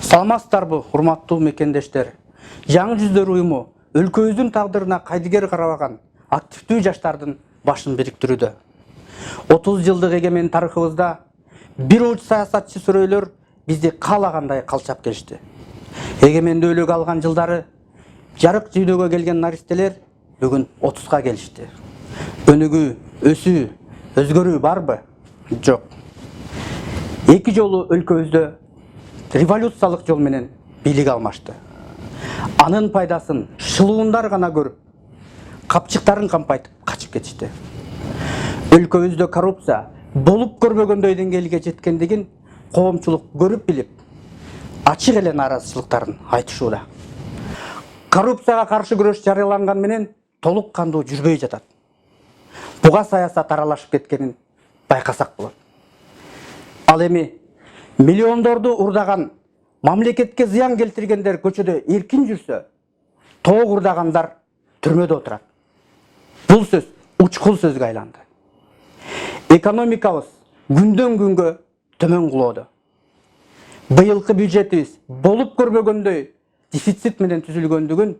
Саламатсыздарбы, урматтуу мекендештер. Жаңы жүздөр уюму өлкөбүздүн тагдырына кайдыгер карабаган активдүү жаштардын башын бириктирүүдө. 30 жылдык эгемен тарыхыбызда бир уч саясатчы сүрөйлөр бизди каалагандай калчап келишти. Эгемендүүлүк алган жылдары жарык дүйнөгө келген наристелер бүгүн 30га келишти. Өнүгүү, өсүү, өзгөрүү барбы? Жок. Эки жолу өлкөбүздө революциялык жол менен бийлик алмашты. Анын пайдасын шылуундар гана көрүп, капчыктарын кампайтып качып кетишти. Өлкөбүздө коррупция болуп көрбөгөндөй деңгээлге жеткендигин коомчулук көрүп билип, ачык эле нааразычылыктарын айтышууда. Коррупцияга каршы күрөш жарыяланган менен толук кандуу жүрбөй жатат. Буга саясат аралашып кеткенин байкасак болот. Ал эми миллиондорду урдаган, мамлекетке зыян келтиргендер көчөдө эркин жүрсө, тоог урдагандар түрмөдө отурат. Бул сөз учкул сөзгө айланды. Экономикабыз күндөн күнгө төмөн кулоодо. Быйылкы бюджетибиз болуп көрбөгөндөй дефицит менен түзүлгөндүгүн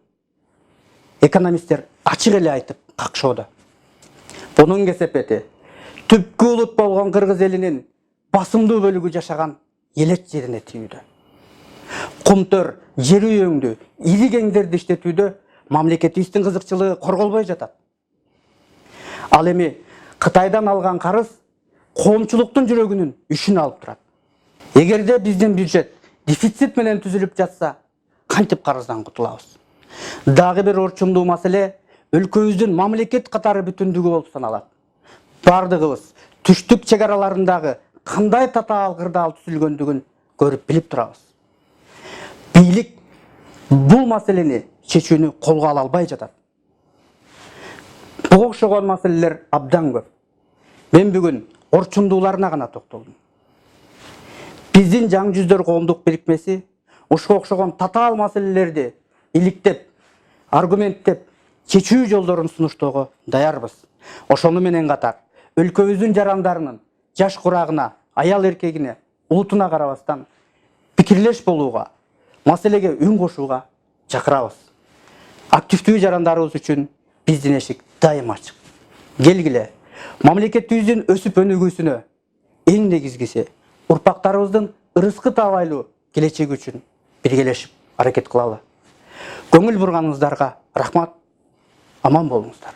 экономисттер ачык эле айтып какшоодо. Бунун кесепети түпкү улут болгон кыргыз элинин басымдуу бөлүгү жашаган элет жерине тийүүдө. Кумтөр, жер үйөңдү, ири кеңдерди иштетүүдө мамлекетибиздин кызыкчылыгы корголбой жатат. Ал эми Кытайдан алган карыз коомчулуктун жүрөгүнүн үшүн алып турат. Эгерде биздин бюджет дефицит менен түзүлүп жатса, кантип карыздан кутулабыз? Дагы бир орчундуу маселе өлкөбүздүн мамлекет катары бүтүндүгү болуп саналат. Бардыгыбыз түштүк чек араларындагы кандай татаал кырдаал түзүлгөндүгүн көрүп билип турабыз. Бийлик бул маселени чечүүнү колго ала албай жатат. Буга окшогон маселелер абдан көп. Мен бүгүн орчундууларына гана токтолдум. Биздин жаңы жүздөр коомдук бирикмеси ушуга окшогон татаал маселелерди иликтеп, аргументтеп, чечүү жолдорун сунуштоого даярбыз. Ошону менен катар өлкөбүздүн жарандарынын жаш курагына, аял эркегине, улутуна карабастан пикирлеш болууга, маселеге үн кошууга чакырабыз. Активдүү жарандарыбыз үчүн биздин эшик дайыма ачык. Келгиле, мамлекетибиздин өсүп өнүгүүсүнө эң негизгиси урпактарыбыздын ырыскы табайлуу келечеги үчүн биргелешип аракет кылалы. Көңүл бурганыңыздарга рахмат. Аман болуңуздар.